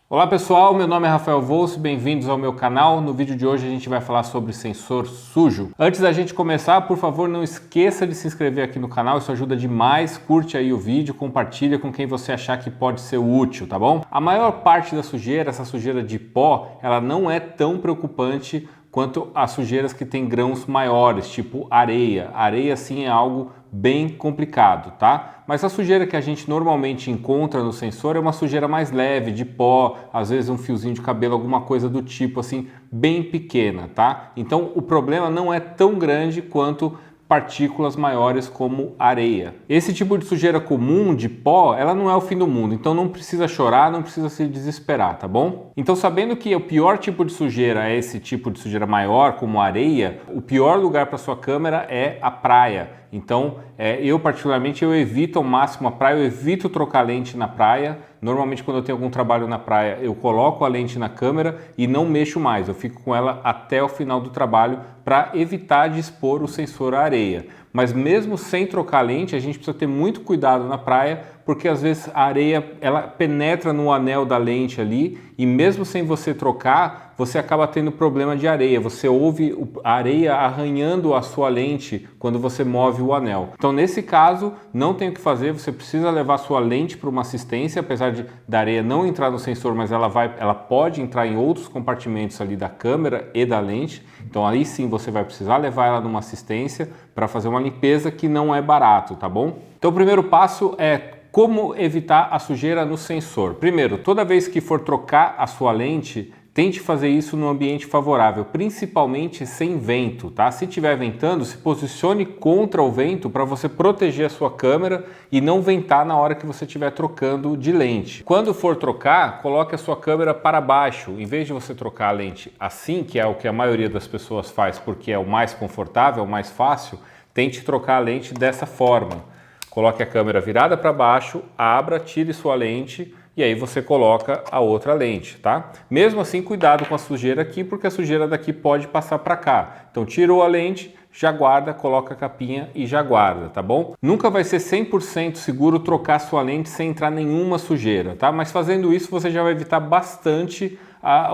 Olá pessoal, meu nome é Rafael Volso, bem-vindos ao meu canal. No vídeo de hoje a gente vai falar sobre sensor sujo. Antes da gente começar, por favor, não esqueça de se inscrever aqui no canal, isso ajuda demais. Curte aí o vídeo, compartilha com quem você achar que pode ser útil, tá bom? A maior parte da sujeira, essa sujeira de pó, ela não é tão preocupante quanto as sujeiras que têm grãos maiores, tipo areia. Areia sim é algo bem complicado, tá? Mas a sujeira que a gente normalmente encontra no sensor é uma sujeira mais leve, de pó, às vezes um fiozinho de cabelo, alguma coisa do tipo assim, bem pequena, tá? Então o problema não é tão grande quanto partículas maiores como areia. Esse tipo de sujeira comum de pó, ela não é o fim do mundo, então não precisa chorar, não precisa se desesperar, tá bom? Então sabendo que o pior tipo de sujeira é esse tipo de sujeira maior, como areia, o pior lugar para sua câmera é a praia. Então eu particularmente evito ao máximo a praia, eu evito trocar lente na praia. Normalmente quando eu tenho algum trabalho na praia eu coloco a lente na câmera e não mexo mais, eu fico com ela até o final do trabalho para evitar de expor o sensor à areia. Mas mesmo sem trocar lente, a gente precisa ter muito cuidado na praia, porque às vezes a areia ela penetra no anel da lente ali e mesmo sem você trocar, você acaba tendo problema de areia. Você ouve a areia arranhando a sua lente quando você move o anel. Então nesse caso, não tem o que fazer, você precisa levar sua lente para uma assistência, apesar da areia não entrar no sensor, mas ela pode entrar em outros compartimentos ali da câmera e da lente. Então aí sim você vai precisar levar ela numa assistência para fazer uma limpeza que não é barato, tá bom? Então o primeiro passo é como evitar a sujeira no sensor. Primeiro, toda vez que for trocar a sua lente, tente fazer isso num ambiente favorável, principalmente sem vento, tá? Se estiver ventando, se posicione contra o vento para você proteger a sua câmera e não ventar na hora que você estiver trocando de lente. Quando for trocar, coloque a sua câmera para baixo. Em vez de você trocar a lente assim, que é o que a maioria das pessoas faz porque é o mais confortável, o mais fácil, tente trocar a lente dessa forma. Coloque a câmera virada para baixo, abra, tire sua lente e aí você coloca a outra lente, tá? Mesmo assim, cuidado com a sujeira aqui, porque a sujeira daqui pode passar para cá. Então, tirou a lente, já guarda, coloca a capinha e já guarda, tá bom? Nunca vai ser 100% seguro trocar sua lente sem entrar nenhuma sujeira, tá? Mas fazendo isso, você já vai evitar bastante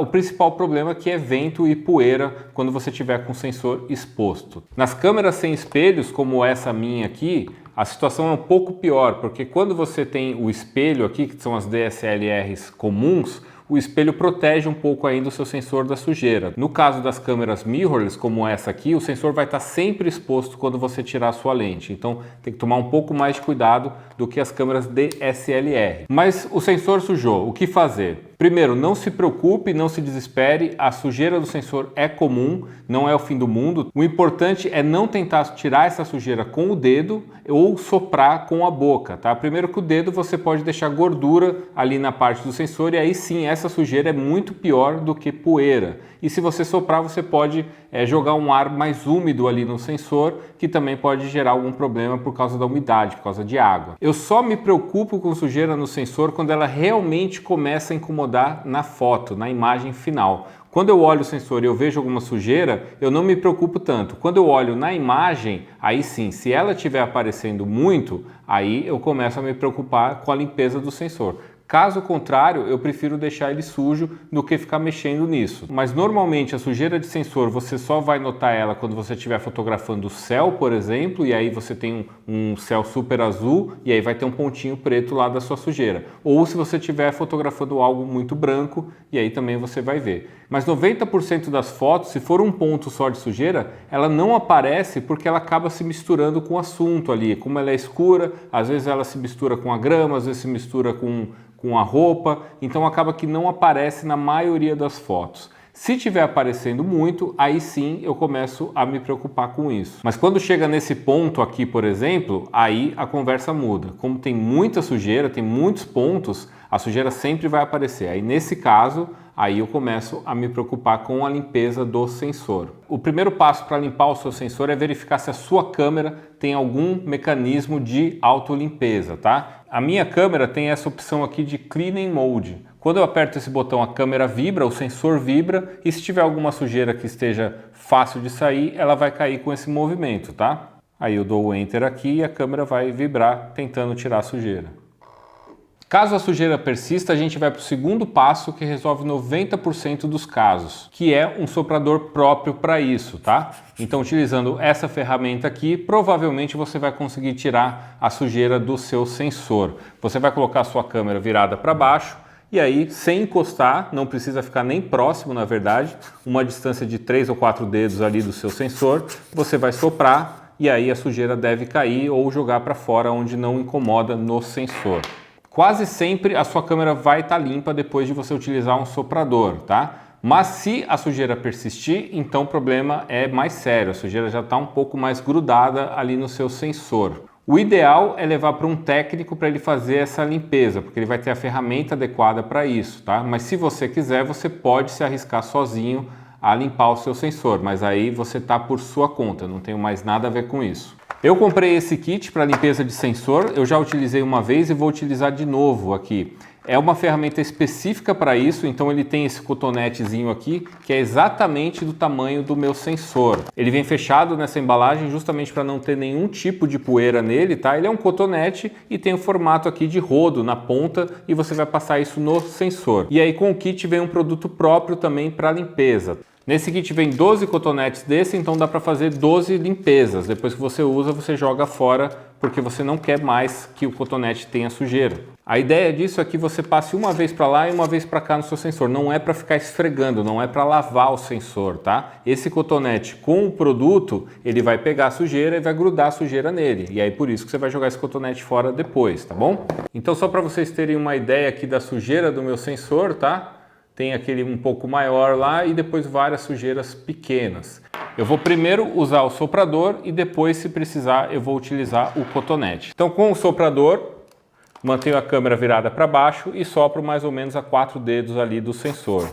o principal problema, que é vento e poeira quando você tiver com o sensor exposto. Nas câmeras sem espelhos, como essa minha aqui, a situação é um pouco pior, porque quando você tem o espelho aqui, que são as DSLRs comuns, o espelho protege um pouco ainda o seu sensor da sujeira. No caso das câmeras mirrorless, como essa aqui, o sensor vai estar sempre exposto quando você tirar a sua lente. Então tem que tomar um pouco mais de cuidado do que as câmeras DSLR. Mas o sensor sujou, o que fazer? Primeiro, não se preocupe, não se desespere, a sujeira do sensor é comum, não é o fim do mundo. O importante é não tentar tirar essa sujeira com o dedo ou soprar com a boca, tá? Primeiro, com o dedo você pode deixar gordura ali na parte do sensor e aí sim, essa sujeira é muito pior do que poeira. E se você soprar, você pode jogar um ar mais úmido ali no sensor, que também pode gerar algum problema por causa da umidade, por causa de água. Eu só me preocupo com sujeira no sensor quando ela realmente começa a incomodar na foto, na imagem final. Quando eu olho o sensor e eu vejo alguma sujeira, eu não me preocupo tanto. Quando eu olho na imagem, aí sim, se ela estiver aparecendo muito, aí eu começo a me preocupar com a limpeza do sensor. Caso contrário, eu prefiro deixar ele sujo do que ficar mexendo nisso. Mas normalmente a sujeira de sensor você só vai notar ela quando você estiver fotografando o céu, por exemplo, e aí você tem um céu super azul e aí vai ter um pontinho preto lá da sua sujeira. Ou se você estiver fotografando algo muito branco e aí também você vai ver. Mas 90% das fotos, se for um ponto só de sujeira, ela não aparece porque ela acaba se misturando com o assunto ali. Como ela é escura, às vezes ela se mistura com a grama, às vezes se mistura com a roupa, então acaba que não aparece na maioria das fotos. Se estiver aparecendo muito, aí sim eu começo a me preocupar com isso. Mas quando chega nesse ponto aqui, por exemplo, aí a conversa muda. Como tem muita sujeira, tem muitos pontos, a sujeira sempre vai aparecer. Aí nesse caso, aí eu começo a me preocupar com a limpeza do sensor. O primeiro passo para limpar o seu sensor é verificar se a sua câmera tem algum mecanismo de autolimpeza, tá? A minha câmera tem essa opção aqui de Cleaning Mode. Quando eu aperto esse botão, a câmera vibra, o sensor vibra e se tiver alguma sujeira que esteja fácil de sair, ela vai cair com esse movimento, tá? Aí eu dou o Enter aqui e a câmera vai vibrar tentando tirar a sujeira. Caso a sujeira persista, a gente vai para o segundo passo que resolve 90% dos casos, que é um soprador próprio para isso, tá? Então, utilizando essa ferramenta aqui, provavelmente você vai conseguir tirar a sujeira do seu sensor. Você vai colocar a sua câmera virada para baixo e aí, sem encostar, não precisa ficar nem próximo, na verdade, uma distância de 3 ou 4 dedos ali do seu sensor, você vai soprar e aí a sujeira deve cair ou jogar para fora onde não incomoda no sensor. Quase sempre a sua câmera vai estar limpa depois de você utilizar um soprador, tá? Mas se a sujeira persistir, então o problema é mais sério, a sujeira já está um pouco mais grudada ali no seu sensor. O ideal é levar para um técnico para ele fazer essa limpeza, porque ele vai ter a ferramenta adequada para isso, tá? Mas se você quiser, você pode se arriscar sozinho a limpar o seu sensor, mas aí você está por sua conta, não tenho mais nada a ver com isso. Eu comprei esse kit para limpeza de sensor, eu já utilizei uma vez e vou utilizar de novo aqui. É uma ferramenta específica para isso, então ele tem esse cotonetezinho aqui, que é exatamente do tamanho do meu sensor. Ele vem fechado nessa embalagem justamente para não ter nenhum tipo de poeira nele, tá? Ele é um cotonete e tem o formato aqui de rodo na ponta e você vai passar isso no sensor. E aí com o kit vem um produto próprio também para limpeza. Nesse kit vem 12 cotonetes desse, então dá para fazer 12 limpezas. Depois que você usa, você joga fora, porque você não quer mais que o cotonete tenha sujeira. A ideia disso é que você passe uma vez para lá e uma vez para cá no seu sensor. Não é para ficar esfregando, não é para lavar o sensor, tá? Esse cotonete com o produto, ele vai pegar a sujeira e vai grudar a sujeira nele. E aí por isso que você vai jogar esse cotonete fora depois, tá bom? Então só para vocês terem uma ideia aqui da sujeira do meu sensor, tá? Tem aquele um pouco maior lá e depois várias sujeiras pequenas. Eu vou primeiro usar o soprador e depois, se precisar, eu vou utilizar o cotonete. Então, com o soprador, mantenho a câmera virada para baixo e sopro mais ou menos a 4 dedos ali do sensor.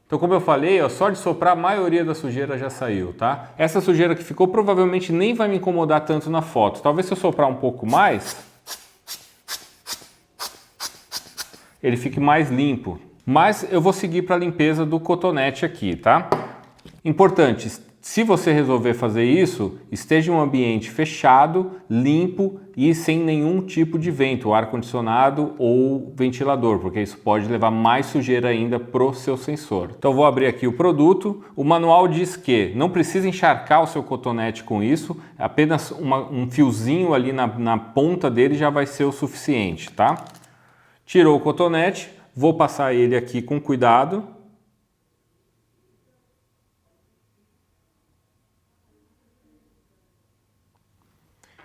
Então, como eu falei, ó, só de soprar a maioria da sujeira já saiu, tá? Essa sujeira que ficou provavelmente nem vai me incomodar tanto na foto. Talvez se eu soprar um pouco mais, ele fique mais limpo. Mas eu vou seguir para a limpeza do cotonete aqui, tá? Importante, se você resolver fazer isso, esteja em um ambiente fechado, limpo e sem nenhum tipo de vento, ar-condicionado ou ventilador, porque isso pode levar mais sujeira ainda pro seu sensor. Então vou abrir aqui o produto. O manual diz que não precisa encharcar o seu cotonete com isso, apenas um fiozinho ali na ponta dele já vai ser o suficiente, tá? Tirou o cotonete, vou passar ele aqui com cuidado.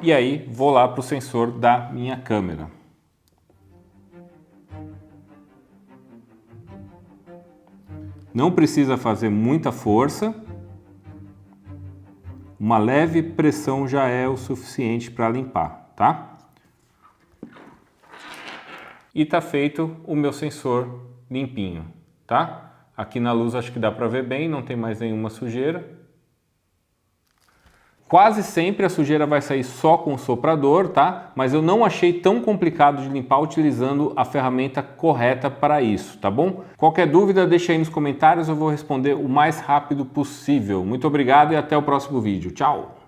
E aí vou lá para o sensor da minha câmera. Não precisa fazer muita força. Uma leve pressão já é o suficiente para limpar, tá? E tá feito o meu sensor limpinho, tá? Aqui na luz acho que dá para ver bem, não tem mais nenhuma sujeira. Quase sempre a sujeira vai sair só com o soprador, tá? Mas eu não achei tão complicado de limpar utilizando a ferramenta correta para isso, tá bom? Qualquer dúvida, deixa aí nos comentários, eu vou responder o mais rápido possível. Muito obrigado e até o próximo vídeo. Tchau!